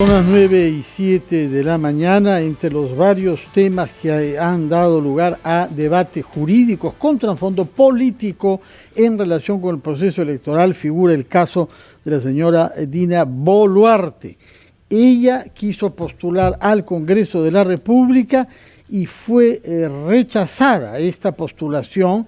Son las 9:07 de la mañana. Entre los varios temas que han dado lugar a debates jurídicos con trasfondo político en relación con el proceso electoral figura el caso de la señora Dina Boluarte. Ella quiso postular al Congreso de la República y fue rechazada esta postulación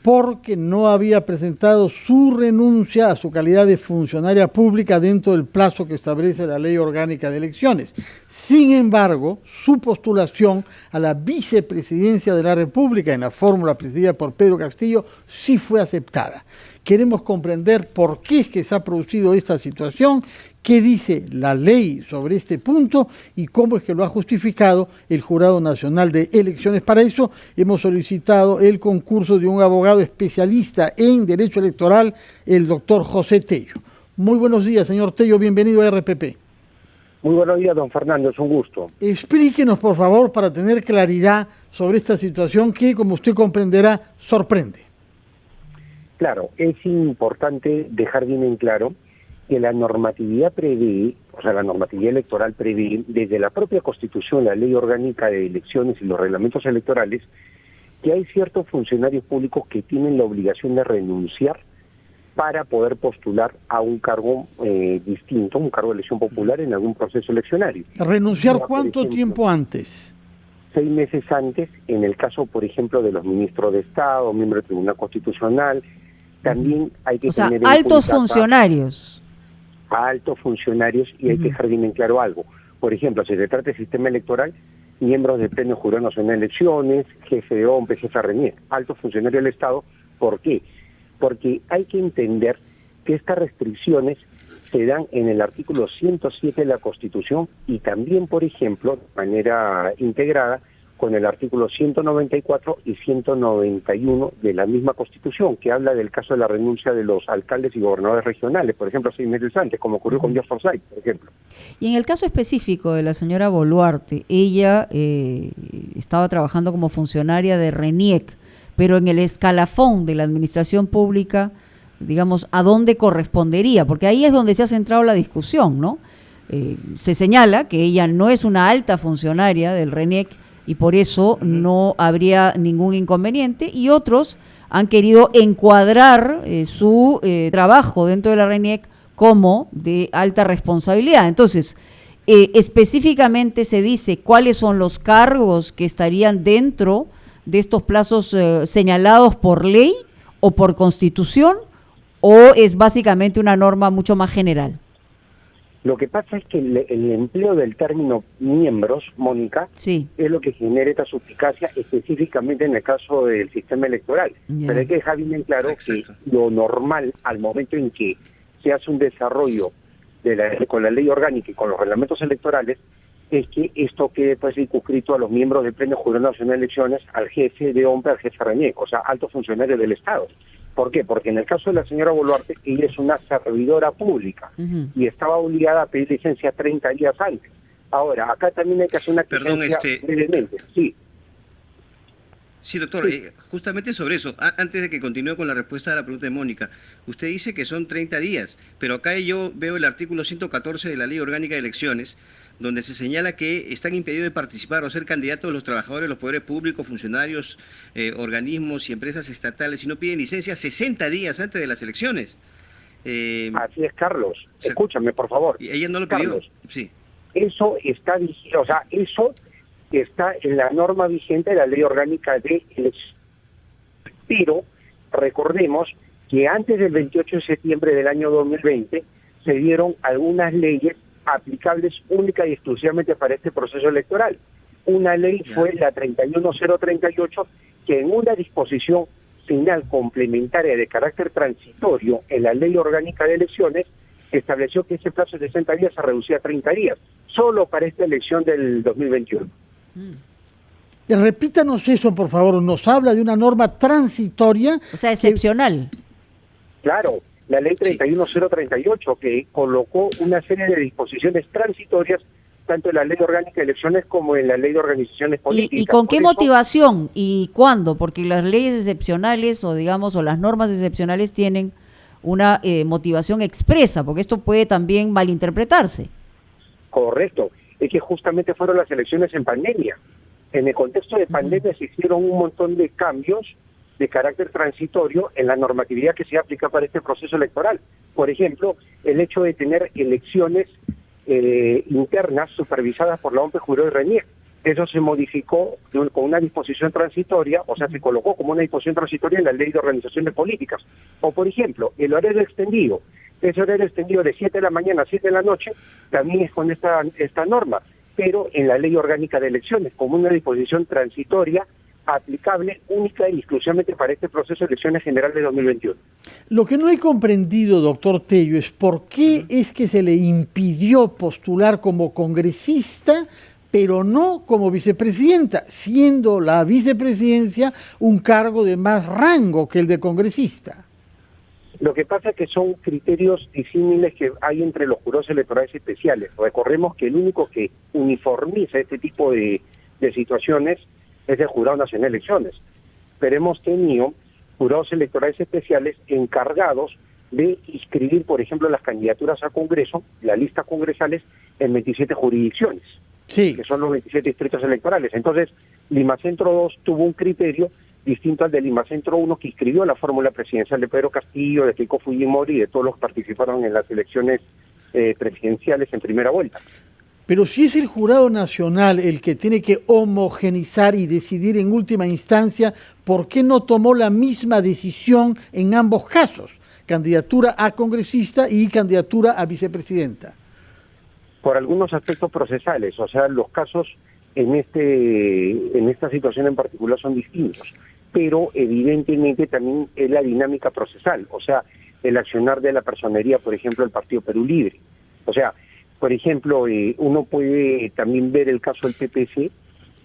porque no había presentado su renuncia a su calidad de funcionaria pública dentro del plazo que establece la Ley Orgánica de Elecciones. Sin embargo, su postulación a la vicepresidencia de la República en la fórmula presidida por Pedro Castillo sí fue aceptada. Queremos comprender por qué es que se ha producido esta situación, qué dice la ley sobre este punto y cómo es que lo ha justificado el Jurado Nacional de Elecciones. Para eso hemos solicitado el concurso de un abogado especialista en Derecho Electoral, el doctor José Tello. Muy buenos días, señor Tello, bienvenido a RPP. Muy buenos días, don Fernando, es un gusto. Explíquenos, por favor, para tener claridad sobre esta situación que, como usted comprenderá, sorprende. Claro, es importante dejar bien en claro que la normatividad prevé, o sea, la normatividad electoral prevé, desde la propia Constitución, la Ley Orgánica de Elecciones y los reglamentos electorales, que hay ciertos funcionarios públicos que tienen la obligación de renunciar para poder postular a un cargo distinto, un cargo de elección popular en algún proceso eleccionario. ¿Renunciar cuánto tiempo antes? 6 meses antes, en el caso, por ejemplo, de los ministros de Estado, miembros del Tribunal Constitucional. También hay que tener en altos cuenta funcionarios. a altos funcionarios, y hay que dejar bien en claro algo. Por ejemplo, si se trata del sistema electoral, miembros del Pleno Jurado Nacional de Elecciones, jefe de OMP, jefe de RENIEC, altos funcionarios del Estado. ¿Por qué? Porque hay que entender que estas restricciones se dan en el artículo 107 de la Constitución y también, por ejemplo, de manera integrada con el artículo 194 y 191 de la misma Constitución, que habla del caso de la renuncia de los alcaldes y gobernadores regionales, por ejemplo, 6 meses antes, como ocurrió con Díaz Forsyth, por ejemplo. Y en el caso específico de la señora Boluarte, ella estaba trabajando como funcionaria de RENIEC, pero en el escalafón de la administración pública, digamos, ¿a dónde correspondería? Porque ahí es donde se ha centrado la discusión, ¿no? Se señala que ella no es una alta funcionaria del RENIEC y por eso no habría ningún inconveniente, y otros han querido encuadrar su trabajo dentro de la RENIEC como de alta responsabilidad. Entonces, específicamente se dice cuáles son los cargos que estarían dentro de estos plazos señalados por ley o por Constitución, o es básicamente una norma mucho más general. Lo que pasa es que el empleo del término miembros, Mónica, sí, es lo que genera esta suspicacia específicamente en el caso del sistema electoral. Yeah. Pero hay que dejar bien claro Exacto. que lo normal al momento en que se hace un desarrollo con la ley orgánica y con los reglamentos electorales es que esto quede pues circunscrito a los miembros del Pleno Jurado Nacional de Elecciones, al jefe de OMP, al jefe de RENIEC, o sea, altos funcionarios del Estado. ¿Por qué? Porque en el caso de la señora Boluarte, ella es una servidora pública y estaba obligada a pedir licencia 30 días antes. Ahora, acá también hay que hacer una exigencia brevemente. Sí. Sí, doctor, justamente sobre eso, antes de que continúe con la respuesta a la pregunta de Mónica, usted dice que son 30 días, pero acá yo veo el artículo 114 de la Ley Orgánica de Elecciones, donde se señala que están impedidos de participar o ser candidatos los trabajadores, los poderes públicos, funcionarios, organismos y empresas estatales, si no piden licencia 60 días antes de las elecciones. Así es, Carlos. Escúchame, por favor. Y ella no lo Carlos, pidió. Sí. Eso está, o sea, eso está en la norma vigente de la Ley Orgánica de Elecciones. Pero recordemos que antes del 28 de septiembre del año 2020 se dieron algunas leyes aplicables única y exclusivamente para este proceso electoral. Una ley fue la 31038, que en una disposición final complementaria de carácter transitorio en la Ley Orgánica de Elecciones estableció que ese plazo de 60 días se reducía a 30 días, solo para esta elección del 2021. Repítanos eso, por favor. Nos habla de una norma transitoria. O sea, excepcional. Claro, la ley 31038, que colocó una serie de disposiciones transitorias tanto en la Ley Orgánica de Elecciones como en la Ley de Organizaciones Políticas. ¿Y con qué motivación y cuándo? Porque las leyes excepcionales o digamos o las normas excepcionales tienen una motivación expresa, porque esto puede también malinterpretarse. Correcto, es que justamente fueron las elecciones en pandemia. En el contexto de pandemia se hicieron un montón de cambios de carácter transitorio en la normatividad que se aplica para este proceso electoral. Por ejemplo, el hecho de tener elecciones internas supervisadas por la OMP, Juró y RENIEC. Eso se modificó con una disposición transitoria, o sea, se colocó como una disposición transitoria en la Ley de Organización de Políticas. O, por ejemplo, el horario extendido. Ese horario extendido de 7 de la mañana a 7 de la noche también es con esta norma, pero en la Ley Orgánica de Elecciones, como una disposición transitoria aplicable única y exclusivamente para este proceso de elecciones generales de 2021. Lo que no he comprendido, doctor Tello, es por qué es que se le impidió postular como congresista, pero no como vicepresidenta, siendo la vicepresidencia un cargo de más rango que el de congresista. Lo que pasa es que son criterios disímiles que hay entre los jurados electorales especiales. Recordemos que el único que uniformiza este tipo de situaciones es el Jurado Nacional de Elecciones, pero hemos tenido jurados electorales especiales encargados de inscribir, por ejemplo, las candidaturas a Congreso, las listas congresales, en 27 jurisdicciones, Sí. que son los 27 distritos electorales. Entonces, Lima Centro 2 tuvo un criterio distinto al de Lima Centro 1, que inscribió la fórmula presidencial de Pedro Castillo, de Keiko Fujimori y de todos los que participaron en las elecciones presidenciales en primera vuelta. Pero si es el Jurado Nacional el que tiene que homogenizar y decidir en última instancia, ¿por qué no tomó la misma decisión en ambos casos? Candidatura a congresista y candidatura a vicepresidenta. Por algunos aspectos procesales, o sea, los casos en esta situación en particular son distintos, pero evidentemente también es la dinámica procesal, o sea, el accionar de la personería, por ejemplo, del Partido Perú Libre. O sea, por ejemplo, uno puede también ver el caso del PPC,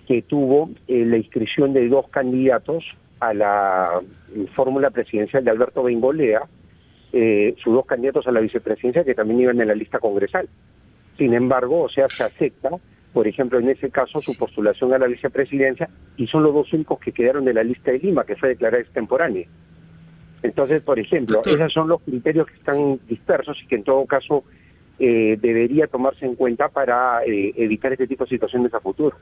que tuvo la inscripción de 2 candidatos a la fórmula presidencial de Alberto Bengolea, sus 2 candidatos a la vicepresidencia que también iban en la lista congresal. Sin embargo, o sea, se acepta, por ejemplo, en ese caso, su postulación a la vicepresidencia, y son los 2 únicos que quedaron de la lista de Lima, que fue declarada extemporánea. Entonces, por ejemplo, esos son los criterios que están dispersos y que en todo caso debería tomarse en cuenta para evitar este tipo de situaciones a futuro.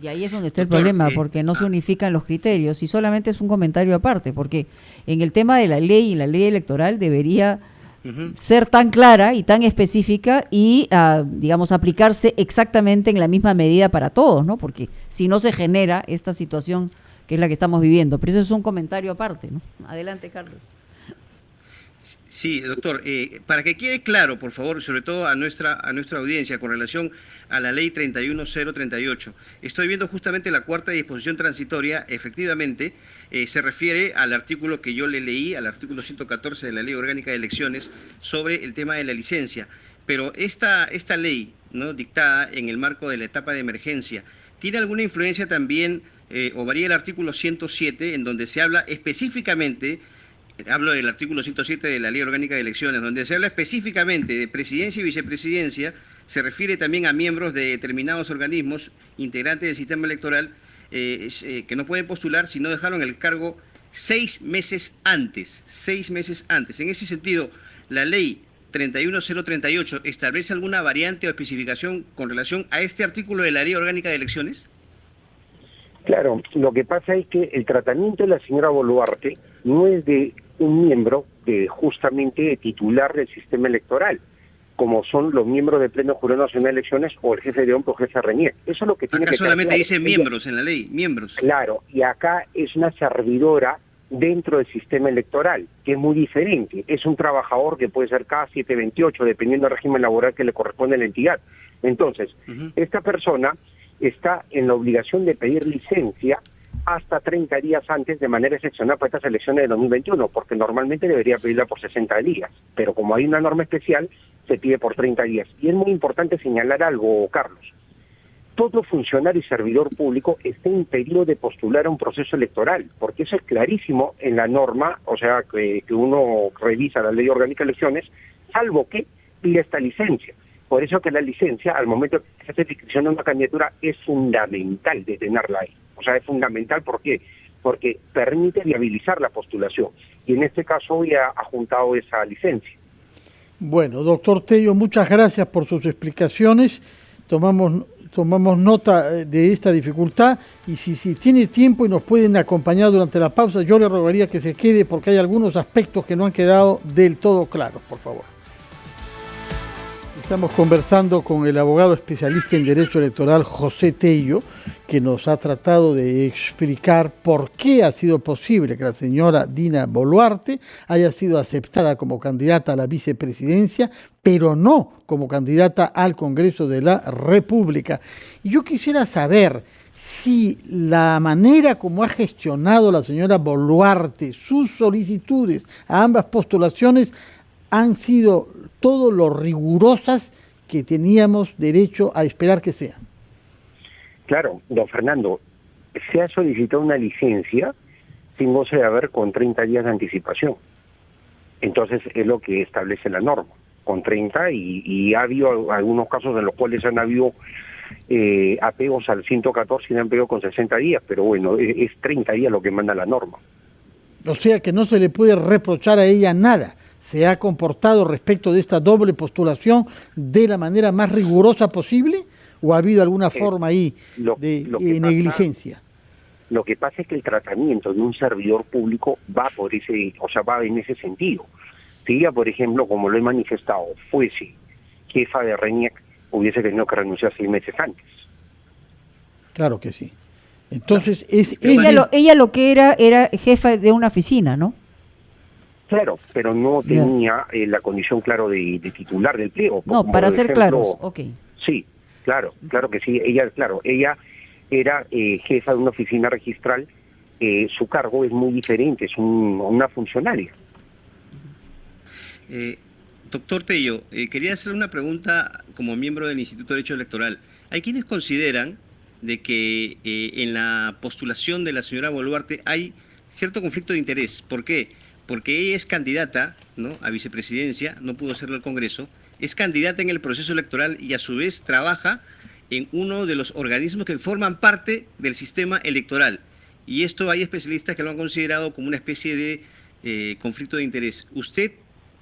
Y ahí es donde está el problema, porque no se unifican los criterios y solamente es un comentario aparte, porque en el tema de la ley y la ley electoral debería ser tan clara y tan específica y, digamos, aplicarse exactamente en la misma medida para todos, ¿no? Porque si no se genera esta situación que es la que estamos viviendo. Pero eso es un comentario aparte, ¿no? Adelante, Carlos. Sí, doctor, para que quede claro, por favor, sobre todo a nuestra audiencia con relación a la ley 31038, estoy viendo justamente la 4ª disposición transitoria, efectivamente, se refiere al artículo que yo le leí, al artículo 114 de la Ley Orgánica de Elecciones, sobre el tema de la licencia. Pero esta ley, ¿no?, dictada en el marco de la etapa de emergencia, ¿tiene alguna influencia también, o varía el artículo 107, en donde se habla específicamente, hablo del artículo 107 de la Ley Orgánica de Elecciones, donde se habla específicamente de presidencia y vicepresidencia, se refiere también a miembros de determinados organismos integrantes del sistema electoral que no pueden postular si no dejaron el cargo 6 meses antes, 6 meses antes. En ese sentido, la ley 31038 establece alguna variante o especificación con relación a este artículo de la Ley Orgánica de Elecciones. Claro, lo que pasa es que el tratamiento de la señora Boluarte no es de un miembro justamente titular del sistema electoral, como son los miembros del Pleno Jurado Nacional de Elecciones o el jefe de OMP o jefe de RENIEC. Eso es lo que tiene acá que solamente claro. Dice miembros en la ley, miembros. Claro, y acá es una servidora dentro del sistema electoral, que es muy diferente. Es un trabajador que puede ser cada 728, dependiendo del régimen laboral que le corresponde a la entidad. Entonces, esta persona está en la obligación de pedir licencia hasta 30 días antes de manera excepcional para estas elecciones de 2021, porque normalmente debería pedirla por 60 días, pero como hay una norma especial, se pide por 30 días. Y es muy importante señalar algo, Carlos. Todo funcionario y servidor público está impedido de postular a un proceso electoral, porque eso es clarísimo en la norma, o sea, que uno revisa la Ley Orgánica de Elecciones, salvo que pida esta licencia. Por eso que la licencia, al momento de que se hace inscripción de una candidatura, es fundamental de tenerla ahí. O sea, es fundamental, ¿por qué? Porque permite viabilizar la postulación. Y en este caso hoy ha juntado esa licencia. Bueno, doctor Tello, muchas gracias por sus explicaciones. Tomamos nota de esta dificultad y si tiene tiempo y nos pueden acompañar durante la pausa, yo le rogaría que se quede porque hay algunos aspectos que no han quedado del todo claros, por favor. Estamos conversando con el abogado especialista en Derecho Electoral, José Tello, que nos ha tratado de explicar por qué ha sido posible que la señora Dina Boluarte haya sido aceptada como candidata a la vicepresidencia, pero no como candidata al Congreso de la República. Y yo quisiera saber si la manera como ha gestionado la señora Boluarte sus solicitudes a ambas postulaciones han sido todo lo rigurosas que teníamos derecho a esperar que sean. Claro, don Fernando, se ha solicitado una licencia sin goce de haber con 30 días de anticipación. Entonces es lo que establece la norma, con 30, y ha habido algunos casos en los cuales han habido apegos al 114 y han apegado con 60 días, pero bueno, es 30 días lo que manda la norma. O sea que no se le puede reprochar a ella nada. Se ha comportado respecto de esta doble postulación de la manera más rigurosa posible, ¿o ha habido alguna forma ahí de negligencia? Lo que pasa es que el tratamiento de un servidor público va en ese sentido. Si ella, por ejemplo, como lo he manifestado, fuese jefa de RENIEC, hubiese tenido que renunciar 6 meses antes. Claro que sí. Entonces, ella lo que era jefa de una oficina, ¿no? Claro, pero no tenía la condición, claro, de titular del pliego. No, para ser claros, ok. Sí, claro que sí. Ella era jefa de una oficina registral. Su cargo es muy diferente, es una funcionaria. Doctor Tello, quería hacer una pregunta como miembro del Instituto de Derecho Electoral. Hay quienes consideran de que en la postulación de la señora Boluarte hay cierto conflicto de interés. ¿Por qué? Porque ella es candidata, ¿no?, a vicepresidencia, no pudo serlo al Congreso, es candidata en el proceso electoral y a su vez trabaja en uno de los organismos que forman parte del sistema electoral. Y esto hay especialistas que lo han considerado como una especie de conflicto de interés. ¿Usted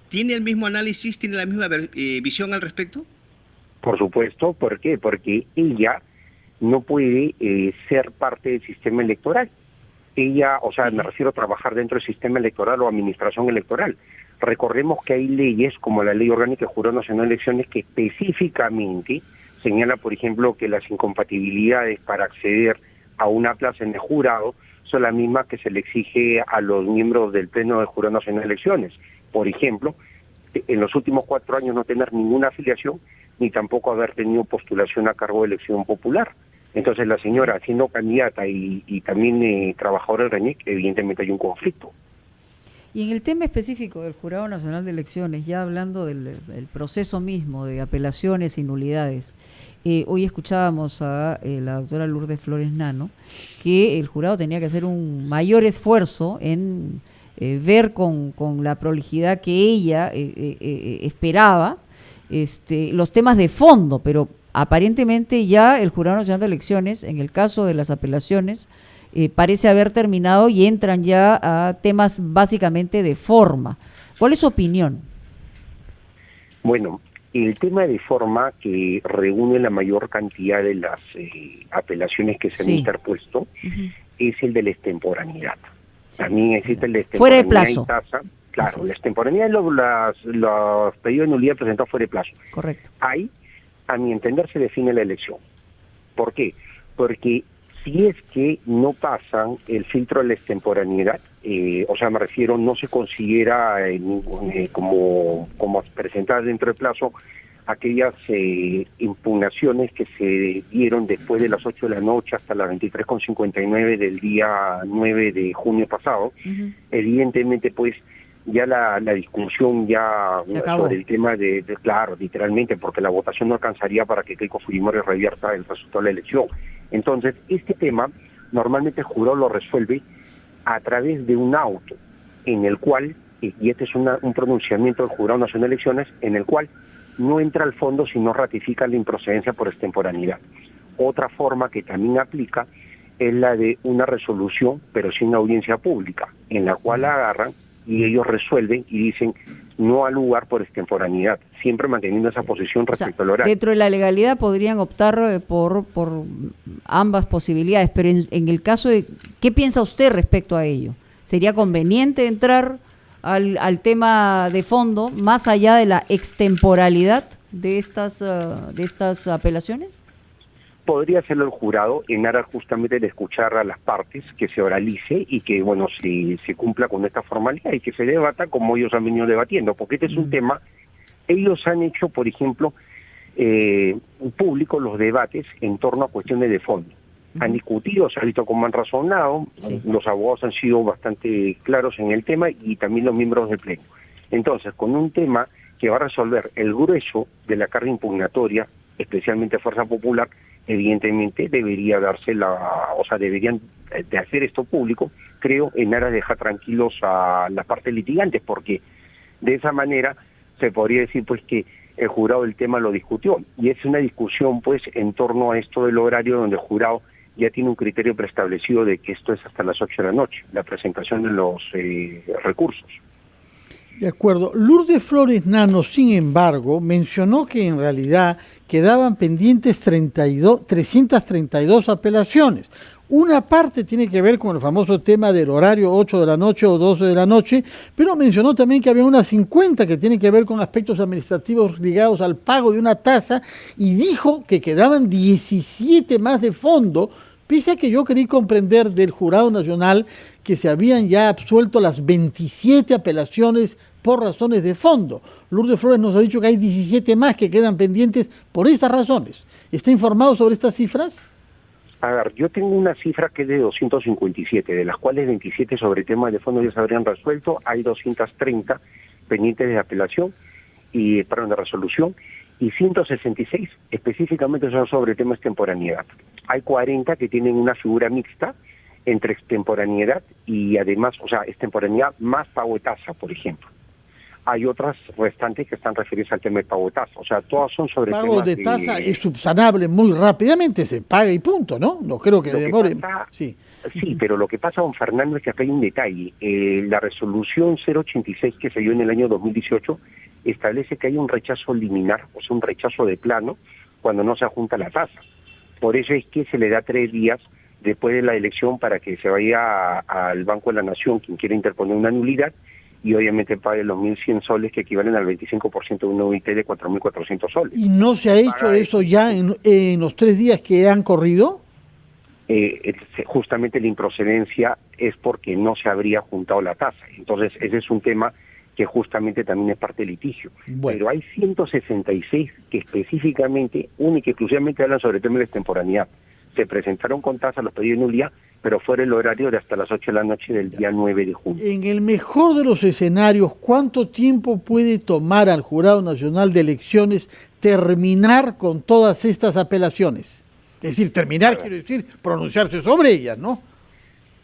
tiene el mismo análisis, tiene la misma visión al respecto? Por supuesto. ¿Por qué? Porque ella no puede ser parte del sistema electoral. Ella, me refiero a trabajar dentro del sistema electoral o administración electoral. Recordemos que hay leyes como la Ley Orgánica del Jurado Nacional de Elecciones que específicamente señala, por ejemplo, que las incompatibilidades para acceder a una plaza en el jurado son las mismas que se le exige a los miembros del Pleno del Jurado Nacional de Elecciones. Por ejemplo, en los últimos 4 años no tener ninguna afiliación ni tampoco haber tenido postulación a cargo de elección popular. Entonces la señora, siendo candidata y también trabajadora del RENIEC, evidentemente hay un conflicto. Y en el tema específico del Jurado Nacional de Elecciones, ya hablando del proceso mismo de apelaciones y nulidades, hoy escuchábamos a la doctora Lourdes Flores Nano que el jurado tenía que hacer un mayor esfuerzo en ver con la prolijidad que ella esperaba los temas de fondo, pero aparentemente ya el Jurado Nacional de Elecciones, en el caso de las apelaciones, parece haber terminado y entran ya a temas básicamente de forma. ¿Cuál es su opinión? Bueno, el tema de forma que reúne la mayor cantidad de las apelaciones que se han interpuesto es el de la extemporaneidad. También existe el de extemporaneidad. Fuera de plazo. Claro, la extemporaneidad es los pedidos de nulidad presentados fuera de plazo. Correcto. Ahí, a mi entender, se define la elección. ¿Por qué? Porque si es que no pasan el filtro de la extemporaneidad, me refiero, no se considera como presentadas dentro del plazo aquellas impugnaciones que se dieron después de las 8 de la noche hasta las 23:59 del día 9 de junio pasado. Evidentemente, pues, ya la discusión ya sobre el tema de claro, literalmente, porque la votación no alcanzaría para que Keiko Fujimori revierta el resultado de la elección. Entonces, este tema, normalmente el jurado lo resuelve a través de un auto, en el cual, y este es un pronunciamiento del Jurado Nacional de Elecciones, en el cual no entra al fondo si no ratifica la improcedencia por extemporaneidad. Otra forma que también aplica es la de una resolución, pero sin audiencia pública, en la cual agarran y ellos resuelven y dicen no al lugar por extemporaneidad, siempre manteniendo esa posición respecto al horario. Dentro de la legalidad podrían optar por ambas posibilidades, pero en el caso de, ¿qué piensa usted respecto a ello? ¿Sería conveniente entrar al tema de fondo, más allá de la extemporalidad de estas apelaciones? Podría hacerlo el jurado en aras justamente de escuchar a las partes, que se oralice y que, bueno, se cumpla con esta formalidad y que se debata como ellos han venido debatiendo, porque este es un tema, ellos han hecho, por ejemplo, público los debates en torno a cuestiones de fondo. Han discutido, se ha visto cómo han razonado, los abogados han sido bastante claros en el tema y también los miembros del Pleno. Entonces, con un tema que va a resolver el grueso de la carga impugnatoria, especialmente Fuerza Popular, evidentemente debería darse deberían de hacer esto público, creo, en aras de dejar tranquilos a las partes litigantes, porque de esa manera se podría decir pues que el jurado el tema lo discutió, y es una discusión pues en torno a esto del horario donde el jurado ya tiene un criterio preestablecido de que esto es hasta las 8 de la noche, la presentación de los recursos. De acuerdo. Lourdes Flores Nano, sin embargo, mencionó que en realidad quedaban pendientes 332 apelaciones. Una parte tiene que ver con el famoso tema del horario 8 de la noche o 12 de la noche, pero mencionó también que había unas 50 que tienen que ver con aspectos administrativos ligados al pago de una tasa y dijo que quedaban 17 más de fondo, pese a que yo quería comprender del Jurado Nacional que se habían ya absuelto las 27 apelaciones por razones de fondo. Lourdes Flores nos ha dicho que hay 17 más que quedan pendientes por estas razones. ¿Está informado sobre estas cifras? A ver, yo tengo una cifra que es de 257, de las cuales 27 sobre temas de fondo ya se habrían resuelto, hay 230 pendientes de apelación y de resolución, y 166 específicamente son sobre temas de extemporaneidad. Hay 40 que tienen una figura mixta entre extemporaneidad y además, extemporaneidad más pago de tasa, por ejemplo. Hay otras restantes que están referidas al tema de pago de tasa, todas son sobre pago temas de tasa es subsanable muy rápidamente, se paga y punto, ¿no? No creo que demore. Sí, pero lo que pasa, don Fernando, es que acá hay un detalle. La resolución 086 que se dio en el año 2018 establece que hay un rechazo liminar, un rechazo de plano, cuando no se adjunta la tasa. Por eso es que se le da 3 días después de la elección para que se vaya al Banco de la Nación quien quiera interponer una nulidad y obviamente pague los 1.100 soles que equivalen al 25% de una OIT de 4.400 soles. ¿Y no se ha hecho eso ya en los 3 días que han corrido? Justamente la improcedencia es porque no se habría juntado la tasa. Entonces ese es un tema que justamente también es parte del litigio. Bueno. Pero hay 166 que específicamente, única y exclusivamente hablan sobre temas de extemporaneidad. Se presentaron con tasa los pedidos de nulidad, pero fuera el horario de hasta las 8 de la noche del día 9 de junio. En el mejor de los escenarios, ¿cuánto tiempo puede tomar al Jurado Nacional de Elecciones terminar con todas estas apelaciones? Es decir, terminar quiero decir pronunciarse sobre ellas, ¿no?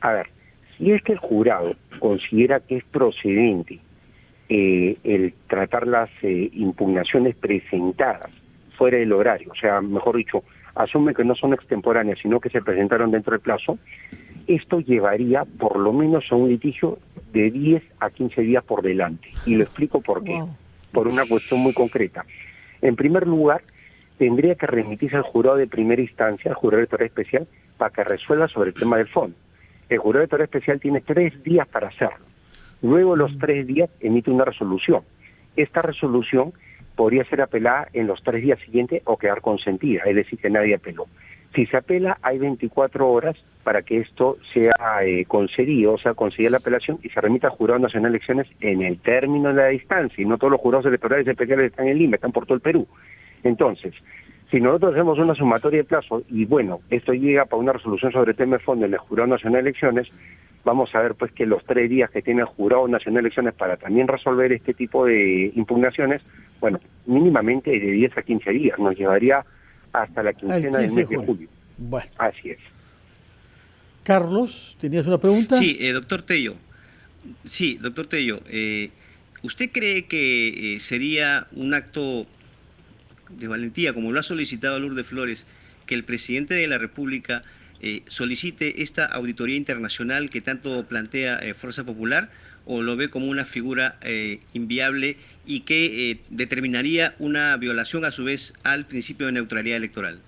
A ver, si es que el jurado considera que es procedente el tratar las impugnaciones presentadas fuera del horario, mejor dicho, asume que no son extemporáneas, sino que se presentaron dentro del plazo, esto llevaría por lo menos a un litigio de 10 a 15 días por delante. Y lo explico por qué. Por una cuestión muy concreta. En primer lugar, tendría que remitirse al jurado de primera instancia, al jurado electoral especial, para que resuelva sobre el tema del fondo. El jurado electoral especial tiene 3 días para hacerlo. Luego, los 3 días, emite una resolución. Esta resolución podría ser apelada en los 3 días siguientes o quedar consentida, es decir, que nadie apeló. Si se apela, hay 24 horas para que esto sea concedido, concedida la apelación y se remita al Jurado Nacional de Elecciones en el término de la distancia, y no todos los jurados electorales especiales están en Lima, están por todo el Perú. Entonces, si nosotros hacemos una sumatoria de plazo y esto llega para una resolución sobre el tema de fondo en el Jurado Nacional de Elecciones, vamos a ver pues que los 3 días que tiene el Jurado Nacional de Elecciones para también resolver este tipo de impugnaciones, mínimamente de 10 a 15 días, nos llevaría hasta la quincena del mes de julio. Bueno. Así es. Carlos, ¿tenías una pregunta? Sí, doctor Tello. ¿Usted cree que sería un acto de valentía, como lo ha solicitado Lourdes Flores, que el presidente de la República solicite esta auditoría internacional que tanto plantea Fuerza Popular? o lo ve como una figura inviable y que determinaría una violación a su vez al principio de neutralidad electoral?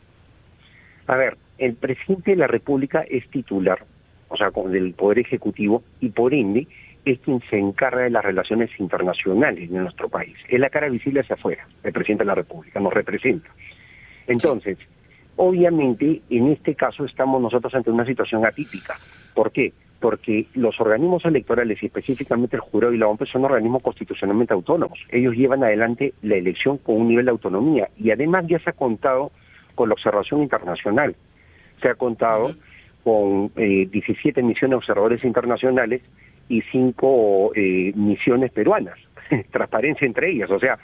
A ver, el presidente de la República es titular, o sea, del Poder Ejecutivo, y por ende es quien se encarga de las relaciones internacionales de nuestro país. Es la cara visible hacia afuera, el presidente de la República, nos representa. Entonces, obviamente, en este caso estamos nosotros ante una situación atípica. ¿Por qué? Porque los organismos electorales, y específicamente el jurado y la OMP, son organismos constitucionalmente autónomos. Ellos llevan adelante la elección con un nivel de autonomía, y además ya se ha contado con la observación internacional. Se ha contado con 17 misiones de observadores internacionales y 5 misiones peruanas, transparencia entre ellas, o sea,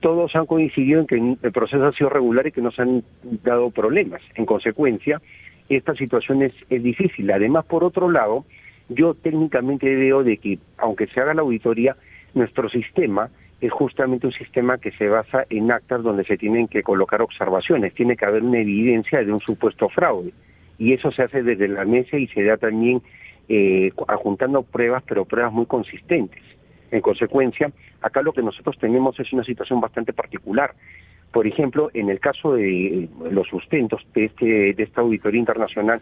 todos han coincidido en que el proceso ha sido regular y que no se han dado problemas. En consecuencia, esta situación es difícil. Además, por otro lado, yo técnicamente veo de que, aunque se haga la auditoría, nuestro sistema es justamente un sistema que se basa en actas donde se tienen que colocar observaciones, tiene que haber una evidencia de un supuesto fraude, y eso se hace desde la mesa y se da también adjuntando pruebas, pero pruebas muy consistentes. En consecuencia, acá lo que nosotros tenemos es una situación bastante particular. Por ejemplo, en el caso de los sustentos de esta auditoría internacional,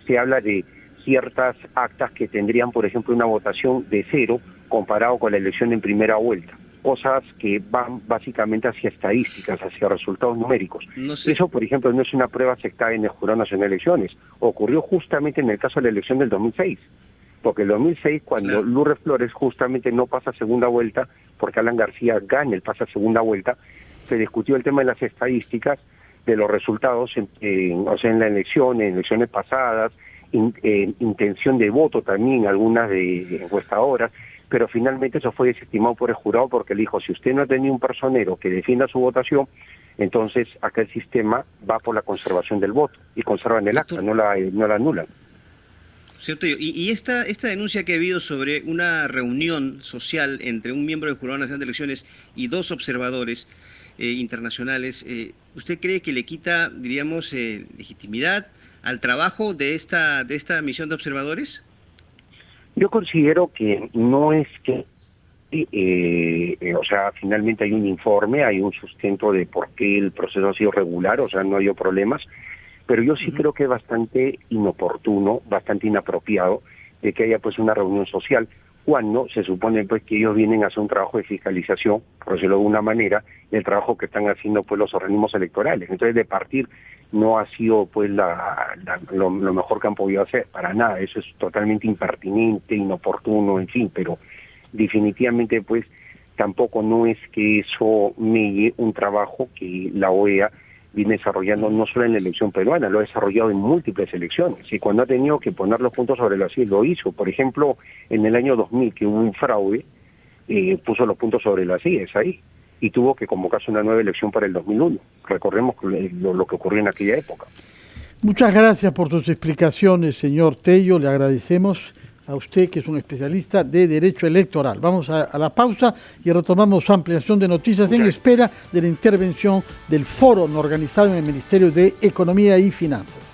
se habla de ciertas actas que tendrían, por ejemplo, una votación de 0 comparado con la elección en primera vuelta. Cosas que van básicamente hacia estadísticas, hacia resultados numéricos. No sé. Eso, por ejemplo, no es una prueba aceptada en el Jurado Nacional de Elecciones. Ocurrió justamente en el caso de la elección del 2006. Porque el 2006, cuando Claro. Lourdes Flores justamente no pasa a segunda vuelta, porque Alan García gana el pase a segunda vuelta, se discutió el tema de las estadísticas, de los resultados o sea, en la elección, en elecciones pasadas, intención de voto también, algunas de encuestadoras, pero finalmente eso fue desestimado por el jurado porque le dijo, si usted no ha tenido un personero que defienda su votación, entonces acá el sistema va por la conservación del voto y conservan el acta, no la anulan. ¿Cierto? Y esta denuncia que ha habido sobre una reunión social entre un miembro del Jurado Nacional de Elecciones y 2 observadores internacionales, ¿usted cree que le quita, diríamos, legitimidad al trabajo de esta misión de observadores? Yo considero que no es que, o sea, finalmente hay un informe, hay un sustento de por qué el proceso ha sido regular, o sea, no ha habido problemas, pero yo sí creo que es bastante inoportuno, bastante inapropiado de que haya pues una reunión social cuando se supone pues que ellos vienen a hacer un trabajo de fiscalización, por decirlo de alguna manera, del trabajo que están haciendo pues los organismos electorales. Entonces de partir no ha sido pues lo mejor que han podido hacer, para nada, eso es totalmente impertinente, inoportuno, en fin, pero definitivamente pues tampoco no es que eso meie un trabajo que la OEA viene desarrollando no solo en la elección peruana, lo ha desarrollado en múltiples elecciones, y cuando ha tenido que poner los puntos sobre las IES lo hizo. Por ejemplo, en el año 2000 que hubo un fraude, puso los puntos sobre las IES ahí, y tuvo que convocarse una nueva elección para el 2001. Recordemos lo que ocurrió en aquella época. Muchas gracias por sus explicaciones, señor Tello, le agradecemos a usted, que es un especialista de Derecho Electoral. Vamos a la pausa y retomamos su ampliación de noticias en espera de la intervención del foro organizado en el Ministerio de Economía y Finanzas.